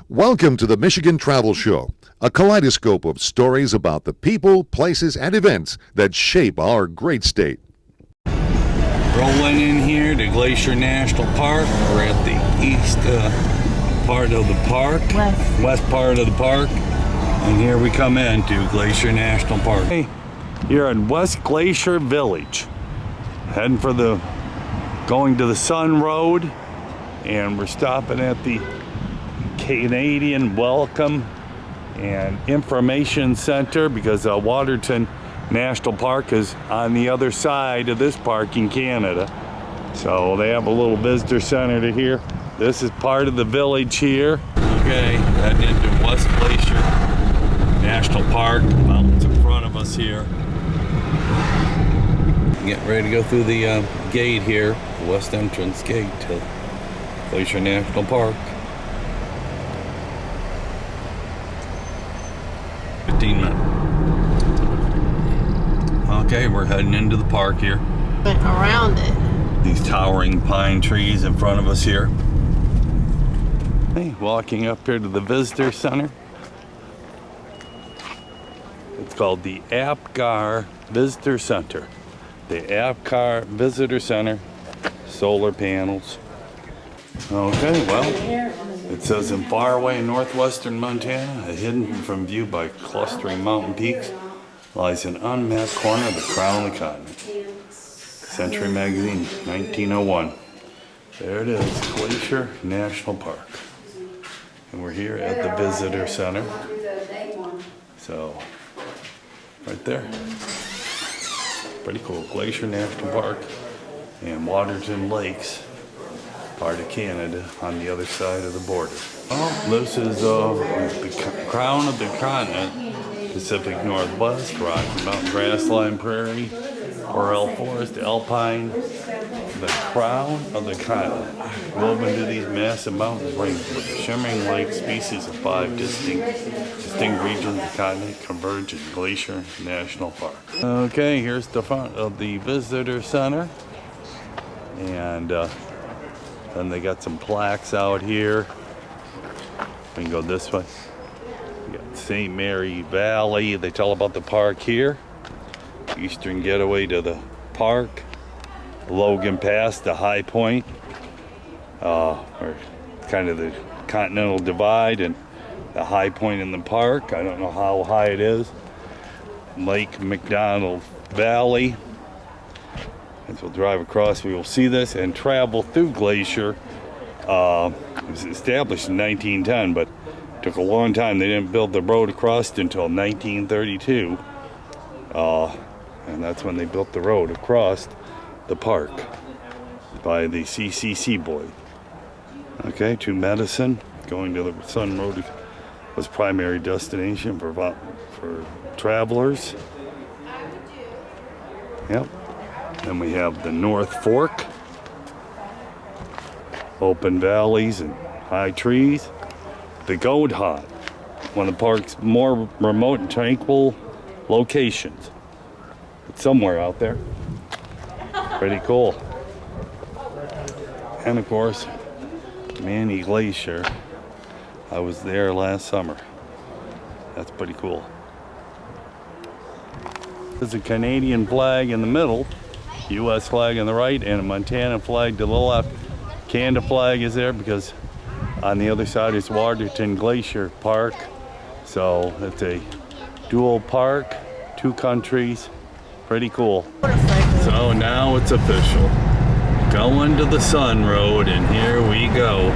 Welcome to the Michigan Travel Show, a kaleidoscope of stories about the people, places, and events that shape our great state. Rolling in here to Glacier National Park. We're at the east part of the park, west part of the park, and here we come into Glacier National Park. Hey, you're in West Glacier Village, heading for going to the Sun Road, and we're stopping at the Canadian Welcome and Information Center because Waterton National Park is on the other side of this park in Canada. So they have a little visitor center to here. This is part of the village here. Okay, heading into West Glacier National Park. The mountains in front of us here. Getting ready to go through the gate here, the west entrance gate to Glacier National Park. 15 minutes. Okay, we're heading into the park here. Went around it. These towering pine trees in front of us here. Hey, walking up here to the visitor center. It's called the Apgar Visitor Center. The Apgar Visitor Center, solar panels. Okay, well, it says in faraway northwestern Montana, hidden from view by clustering mountain peaks, lies an unmapped corner of the crown of the continent. Century Magazine, 1901. There it is, Glacier National Park. And we're here at the Visitor Center. So, right there. Pretty cool. Glacier National Park and Waterton Lakes, part of Canada, on the other side of the border. Oh, this is the crown of the continent. Pacific Northwest, Rocky Mountain grassland prairie, Boreal forest, alpine, the crown of the continent. Woven into these massive mountains rings with shimmering like species of 5 distinct regions of the continent converge in Glacier National Park. Okay, here's the front of the visitor center, and then they got some plaques out here. We can go this way. We got St. Mary Valley. They tell about the park here. Eastern getaway to the park. Logan Pass, the high point. Or kind of the Continental Divide and the high point in the park. I don't know how high it is. Lake McDonald Valley. As we'll drive across, we will see this and travel through Glacier. It was established in 1910, but took a long time. They didn't build the road across it until 1932. And that's when they built the road across the park by the CCC boy. Okay, to Medicine, going to the Sun Road was primary destination for travelers. Yep. Then we have the North Fork, open valleys and high trees. The Goat Hot, one of the park's more remote and tranquil locations. It's somewhere out there. Pretty cool. And of course, Manny Glacier. I was there last summer. That's pretty cool. There's a Canadian flag in the middle, U.S. flag on the right, and a Montana flag to the left. Canada flag is there because on the other side is Waterton Glacier Park. So it's a dual park, 2 countries. Pretty cool. So now it's official. Going to the Sun Road, and here we go.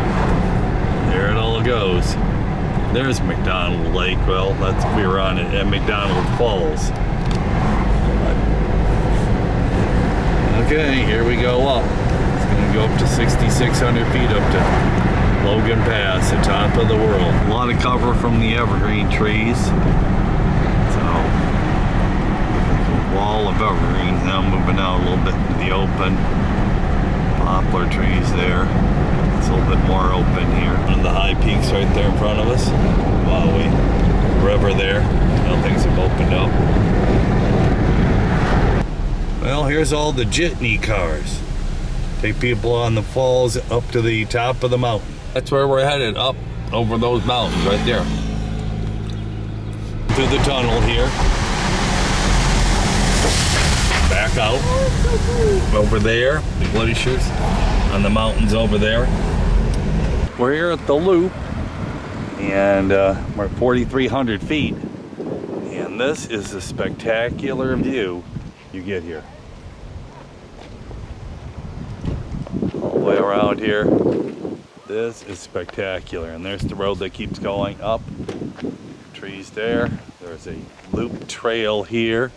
There it all goes. There's McDonald Lake. Well, we were on it at McDonald Falls. Okay, here we go up. It's going to go up to 6,600 feet up to Logan Pass, the top of the world. A lot of cover from the evergreen trees. So, wall of evergreens now moving out a little bit into the open. Poplar trees there. It's a little bit more open here. One of the high peaks right there in front of us. While river there. Now things have opened up. Well, here's all the jitney cars. Take people on the falls up to the top of the mountain. That's where we're headed, up over those mountains right there. Through the tunnel here. Back out. Over there, the glaciers on the mountains over there. We're here at the loop, and we're at 4,300 feet. And this is a spectacular view you get here. All the way around here. This is spectacular. And there's the road that keeps going up. Trees there. There's a loop trail here.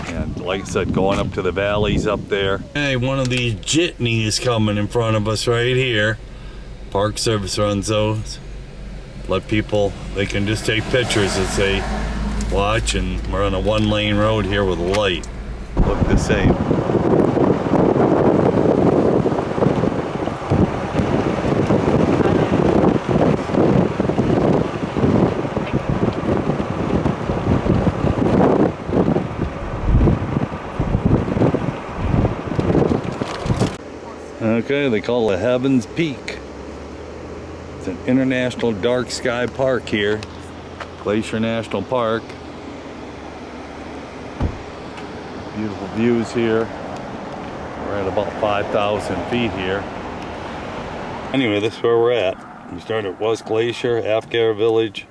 And like I said, going up to the valleys up there. Hey, one of these jitneys is coming in front of us right here. Park Service runs those. Let people, they can just take pictures as they watch, and we're on a one-lane road here with a light. Look the same. Okay, they call it Heaven's Peak. It's an international dark sky park here. Glacier National Park. Beautiful views here. We're at about 5,000 feet here. Anyway, this is where we're at. We started at West Glacier, Apgar Village,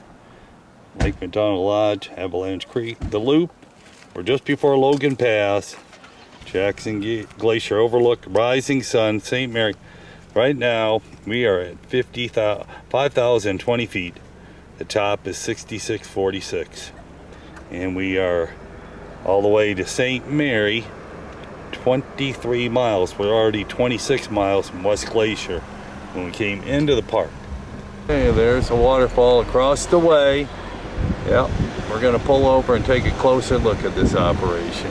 Lake McDonald Lodge, Avalanche Creek, the Loop. We're just before Logan Pass. Jackson Glacier Overlook, Rising Sun, St. Mary. Right now, we are at 5,020 feet. The top is 6646. And we are all the way to St. Mary, 23 miles. We're already 26 miles from West Glacier when we came into the park. Okay, there's a waterfall across the way. Yep, we're gonna pull over and take a closer look at this operation.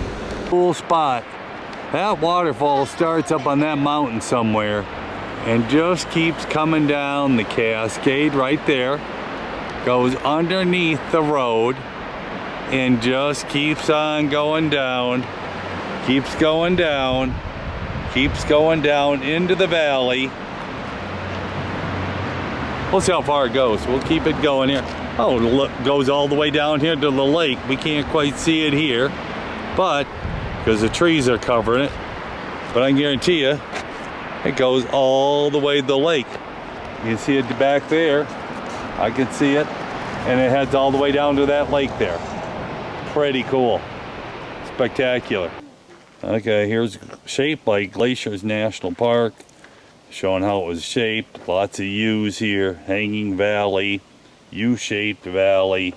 Cool spot. That waterfall starts up on that mountain somewhere and just keeps coming down the cascade right there, goes underneath the road, and just keeps on going down, keeps going down, keeps going down into the valley. We'll see how far it goes. We'll keep it going here. Oh, look, goes all the way down here to the lake. We can't quite see it here, but because the trees are covering it, but I can guarantee you it goes all the way to the lake. You can see it back there. I can see it, and it heads all the way down to that lake there. Pretty cool. Spectacular. Okay, here's shaped like Glacier National Park, showing how it was shaped. Lots of U's here. Hanging Valley, U-shaped valley,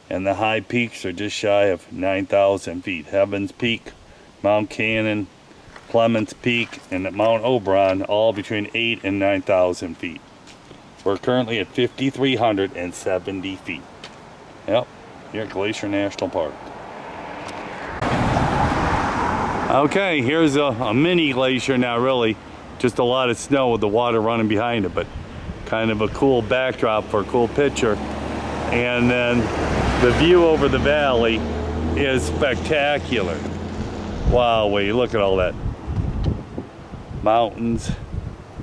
and the high peaks are just shy of 9,000 feet. Heaven's Peak, Mount Cannon, Clements Peak, and Mount Oberon, all between 8,000 and 9,000 feet. We're currently at 5,370 feet. Yep, here at Glacier National Park. Okay, here's a mini glacier now, really. Just a lot of snow with the water running behind it, but kind of a cool backdrop for a cool picture. And then the view over the valley is spectacular. Wow, wait, look at all that. Mountains,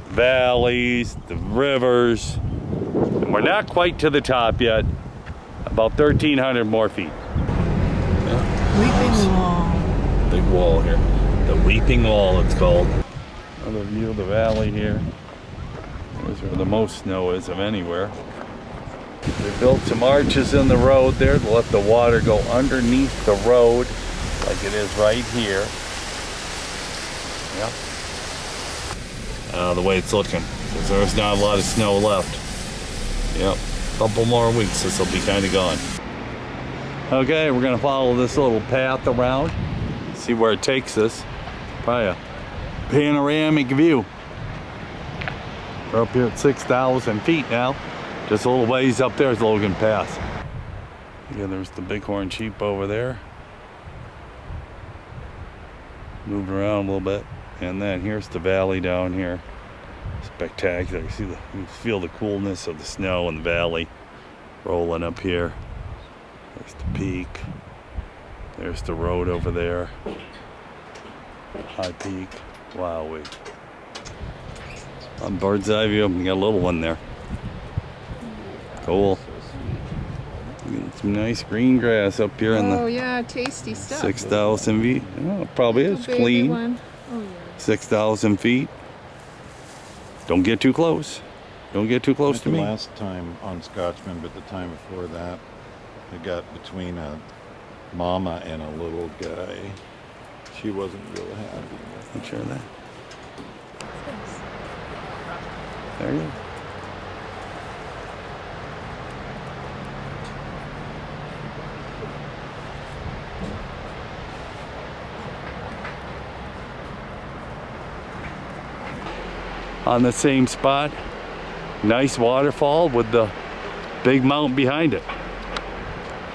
valleys, the rivers. And we're not quite to the top yet. About 1,300 more feet. Weeping Wall. Big wall here. The Weeping Wall, it's called. Another view of the valley here. There's where the most snow is of anywhere. They built some arches in the road there to let the water go underneath the road, like it is right here. Yep. The way it's looking, because there's not a lot of snow left. Yep. A couple more weeks, this will be kind of gone. Okay, we're gonna follow this little path around, see where it takes us. Probably a panoramic view. We're up here at 6,000 feet now. Just a little ways up there is Logan Pass. Yeah, there's the bighorn sheep over there. Moving around a little bit. And then here's the valley down here. Spectacular. You see you feel the coolness of the snow in the valley rolling up here. There's the peak. There's the road over there. High peak. Wow, on bird's eye view, we got a little one there. Cool. Some nice green grass up here in Oh the yeah, tasty stuff. 6,000 feet. Oh, it probably is Baby clean. one. Oh yeah. 6,000 feet. Don't get too close. Don't get too close to The me. last time on Scotchman, but the time before that, I got between a mama and a little guy. She wasn't real happy. I'm sure of that. There you go. On the same spot, nice waterfall with the big mountain behind it.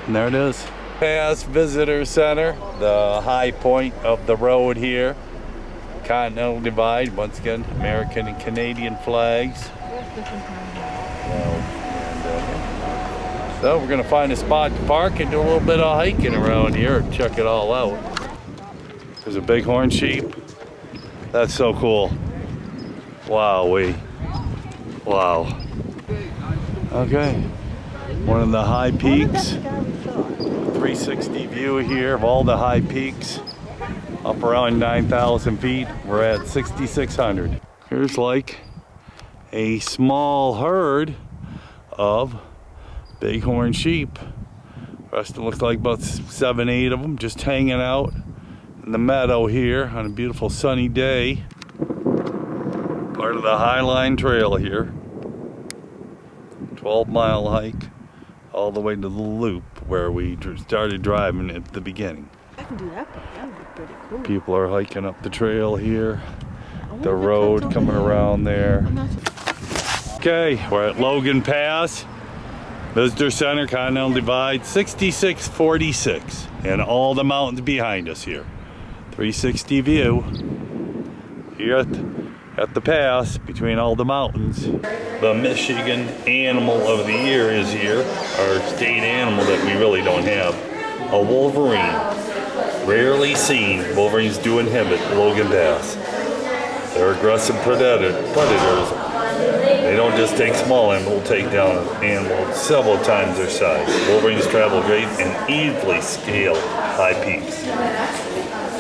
And there it is. Past Visitor Center, the high point of the road here. Continental Divide, once again, American and Canadian flags. So we're gonna find a spot to park and do a little bit of hiking around here and check it all out. There's a bighorn sheep. That's so cool. Wowee. Wow. Okay. One of the high peaks. 360 view here of all the high peaks. Up around 9,000 feet. We're at 6,600. Here's like a small herd of bighorn sheep. Rest it looks like about 7, 8 of them just hanging out in the meadow here on a beautiful sunny day. Part of the Highline Trail here. 12-mile hike all the way to the loop where we started driving at the beginning. I can do that, but that would be pretty cool. People are hiking up the trail here. I wonder The if it road comes coming over there. around there. I'm not sure. Okay, we're at Logan Pass. Visitor Center, Continental Divide, 6646. And all the mountains behind us here. 360 view. Here at the pass between all the mountains. The Michigan Animal of the Year is here. Our state animal that we really don't have. A wolverine. Rarely seen. Wolverines do inhabit Logan Pass. They're aggressive predators. They don't just take small animals, take down an animal several times their size. Wolverines travel great and easily scale high peaks.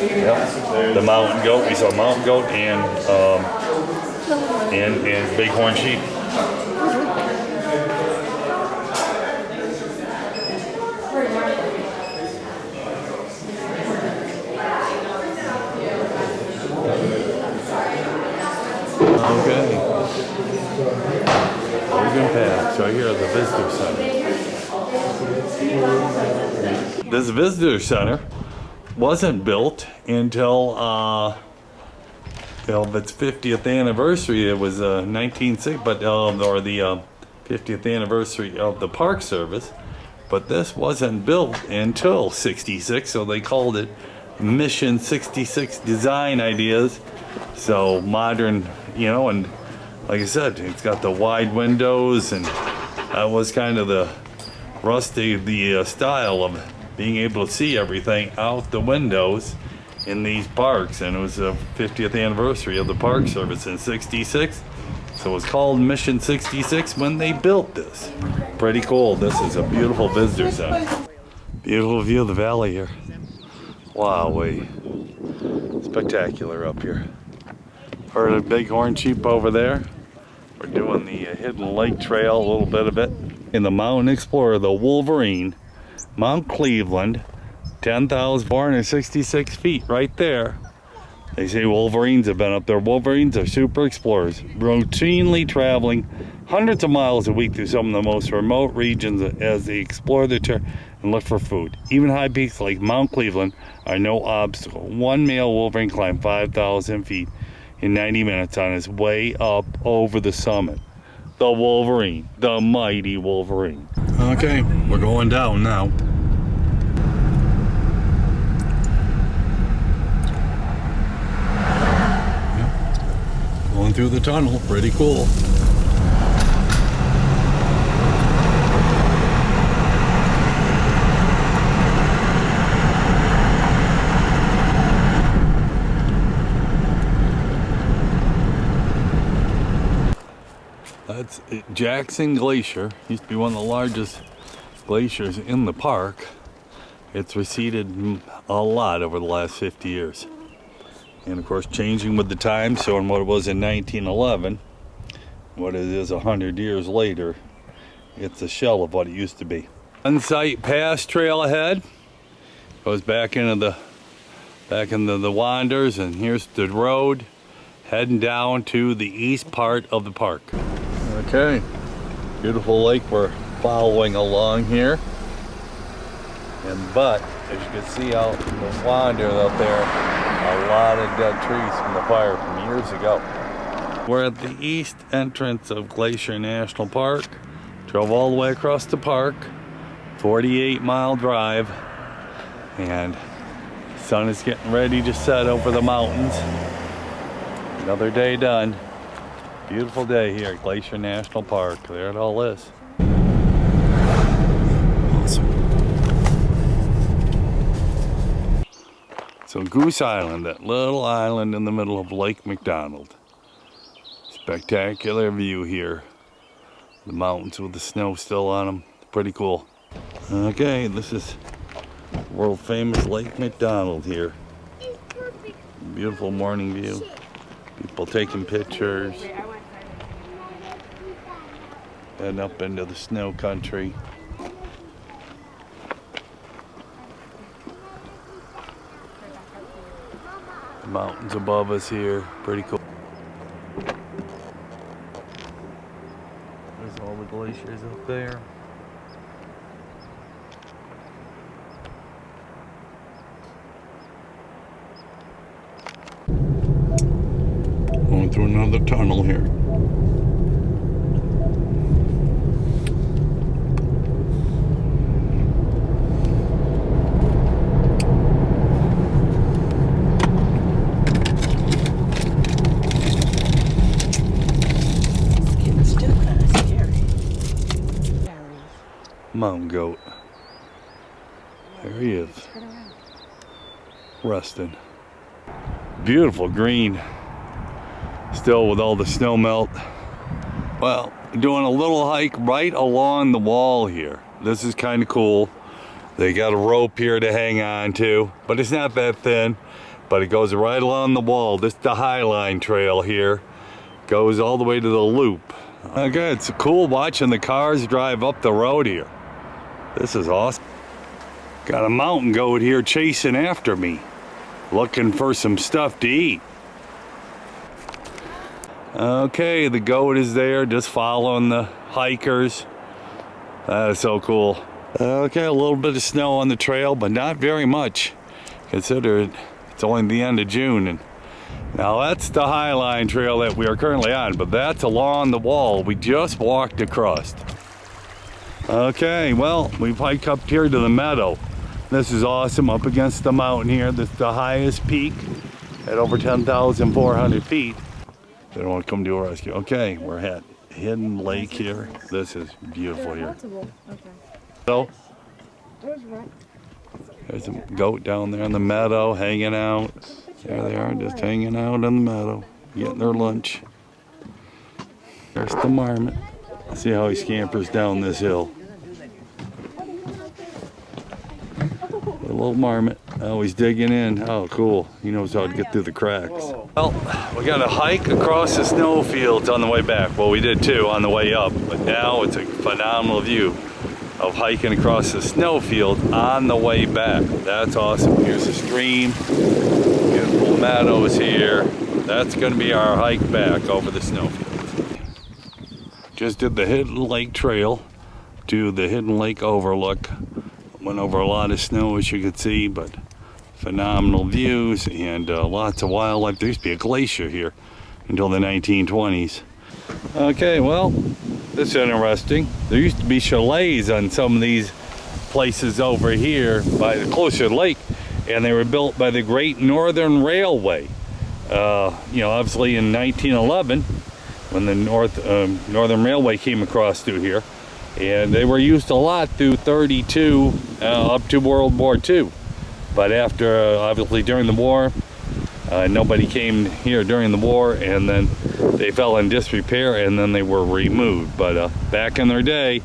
Yep. The mountain goat, we saw mountain goat and bighorn sheep. Okay. Logan Pass, right here at the Visitor Center. This Visitor Center wasn't built until its 50th anniversary. It was 1960, but or the 50th anniversary of the Park Service. But this wasn't built until '66, so they called it Mission 66 Design Ideas. So modern, you know, and like I said, it's got the wide windows, and that was kind of the style of being able to see everything out the windows in these parks. And it was the 50th anniversary of the Park Service in '66. So it was called Mission 66 when they built this. Pretty cool. This is a beautiful visitor center. Beautiful view of the valley here. Wowee. Spectacular up here. Heard a bighorn sheep over there. We're doing the Hidden Lake Trail, a little bit of it. In the Mountain Explorer, the Wolverine, Mount Cleveland, 10,466 feet right there. They say Wolverines have been up there. Wolverines are super explorers, routinely traveling hundreds of miles a week through some of the most remote regions as they explore the terrain and look for food. Even high peaks like Mount Cleveland are no obstacle. One male Wolverine climbed 5,000 feet in 90 minutes on his way up over the summit. The Wolverine, the mighty Wolverine. Okay, we're going down now. Going through the tunnel, pretty cool. That's Jackson Glacier. Used to be one of the largest glaciers in the park. It's receded a lot over the last 50 years. And of course, changing with the times, so in what it was in 1911, what it is 100 years later, it's a shell of what it used to be. Unsight Pass trail ahead. Goes back into the Wanders, and here's the road heading down to the east part of the park. Okay, beautiful lake we're following along here. But as you can see out in the Wander out there, a lot of dead trees from the fire from years ago. We're at the east entrance of Glacier National Park. Drove all the way across the park, 48-mile drive, and the sun is getting ready to set over the mountains. Another day done. Beautiful day here at Glacier National Park. There it all is. Awesome. So Goose Island, that little island in the middle of Lake McDonald. Spectacular view here. The mountains with the snow still on them. Pretty cool. Okay, this is world famous Lake McDonald here. Beautiful morning view. People taking pictures. Heading up into the snow country. The mountains above us here. Pretty cool. There's all the glaciers up there. Going through another tunnel here. Mountain goat. There he is. Resting. Beautiful green. Still with all the snow melt. Well, doing a little hike right along the wall here. This is kind of cool. They got a rope here to hang on to, but it's not that thin. But it goes right along the wall. This is the Highline Trail here. Goes all the way to the loop. Okay, it's cool watching the cars drive up the road here. This is awesome. Got a mountain goat here chasing after me, looking for some stuff to eat. Okay, the goat is there, just following the hikers. That is so cool. Okay, a little bit of snow on the trail, but not very much. Consider it's only the end of June. And now that's the Highline Trail that we are currently on, but that's along the wall we just walked across. Okay, well, we've hiked up here to the meadow. This is awesome, up against the mountain here. This is the highest peak at over 10,400 feet. They don't want to come do a rescue. Okay, we're at Hidden Lake here. This is beautiful here. So, there's a goat down there in the meadow hanging out. There they are, just hanging out in the meadow, getting their lunch. There's the marmot. See how he scampers down this hill. The little marmot. Oh, he's digging in. Oh, cool. He knows how to get through the cracks. Well, we got a hike across the snow fields on the way back. Well, we did too on the way up, but now it's a phenomenal view of hiking across the snow field on the way back. That's awesome. Here's the stream. Beautiful meadows here. That's going to be our hike back over the snow fields. Just did the Hidden Lake Trail to the Hidden Lake Overlook. Went over a lot of snow, as you can see, but phenomenal views and lots of wildlife. There used to be a glacier here until the 1920s. Okay, well, this is interesting. There used to be chalets on some of these places over here by the Glacier Lake, and they were built by the Great Northern Railway. Obviously in 1911, when the Northern Railway came across through here, and they were used a lot through 32 up to World War II. But after, obviously during the war, nobody came here during the war, and then they fell in disrepair and then they were removed. But back in their day,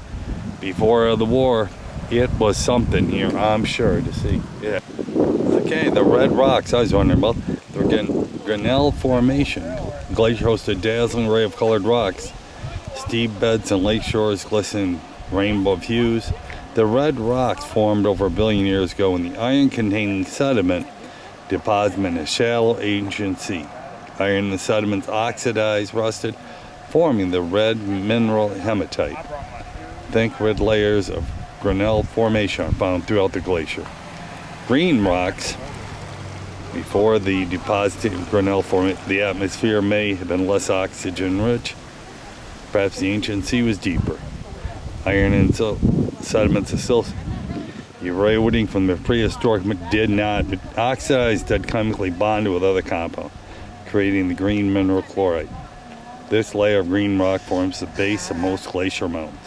before the war, it was something here, I'm sure, to see. Yeah. Okay, the red rocks I was wondering about. They're getting Grinnell Formation. Glacier hosts a dazzling array of colored rocks. Steep beds and lake shores glisten rainbow of hues. The red rocks formed over 1 billion years ago when the iron-containing sediment deposited in a shallow ancient sea. Iron in the sediments oxidized, rusted, forming the red mineral hematite. Thick red layers of Grinnell Formation are found throughout the glacier. Green rocks, before the deposit of Grinnell Formation, the atmosphere may have been less oxygen-rich. Perhaps the ancient sea was deeper. Iron and sediments are still eroding from the prehistoric, did not oxidize, dead chemically bonded with other compounds, creating the green mineral chloride. This layer of green rock forms the base of most glacier mountains.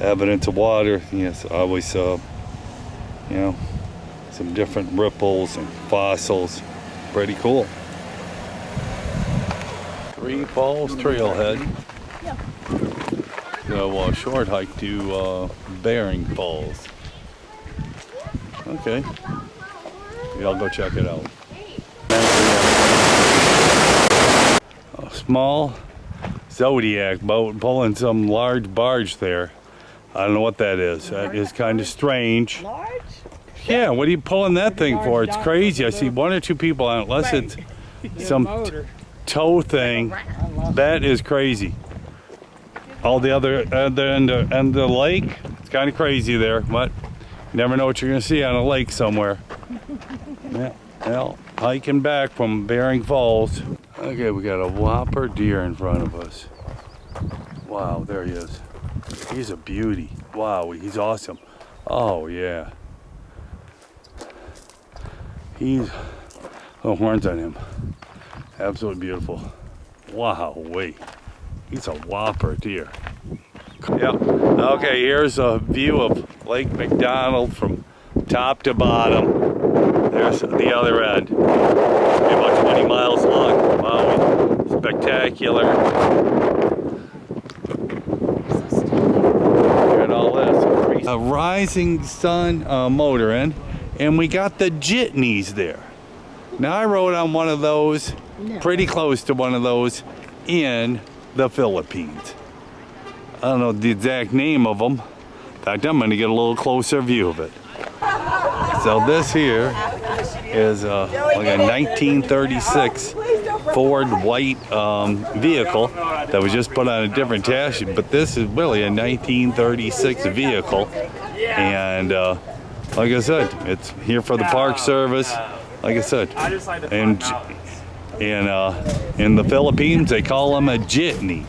Evidence of water, yes, always you know, some different ripples and fossils. Pretty cool. Three Falls Trailhead. Yeah. So short hike to Bering Falls. Okay. Yeah, I'll go check it out. A small Zodiac boat pulling some large barge there. I don't know what that is. That is kind of strange. Large? Yeah, what are you pulling that thing for? It's crazy. I see one or two people on it, unless it's some tow thing. That is crazy. All the other end of the lake, it's kind of crazy there, but you never know what you're going to see on a lake somewhere. Yeah, well, hiking back from Bering Falls. Okay, we got a whopper deer in front of us. Wow, there he is. He's a beauty. Wow, he's awesome. Oh, yeah. He's, oh, horns on him. Absolutely beautiful. Wow, wait. He's a whopper deer. Yeah. Okay, here's a view of Lake McDonald from top to bottom. There's the other end. About 20 miles long. Wow, spectacular. Look at all this. A rising sun motor inn, and we got the jitneys there. Now I rode on one of those, pretty close to one of those, in the Philippines. I don't know the exact name of them. In fact, I'm going to get a little closer view of it. So this here is like a 1936 Ford white vehicle that was just put on a different chassis, but this is really a 1936 vehicle. And like I said, it's here for the Park Service. Like I said, and in the Philippines, they call them a jitney.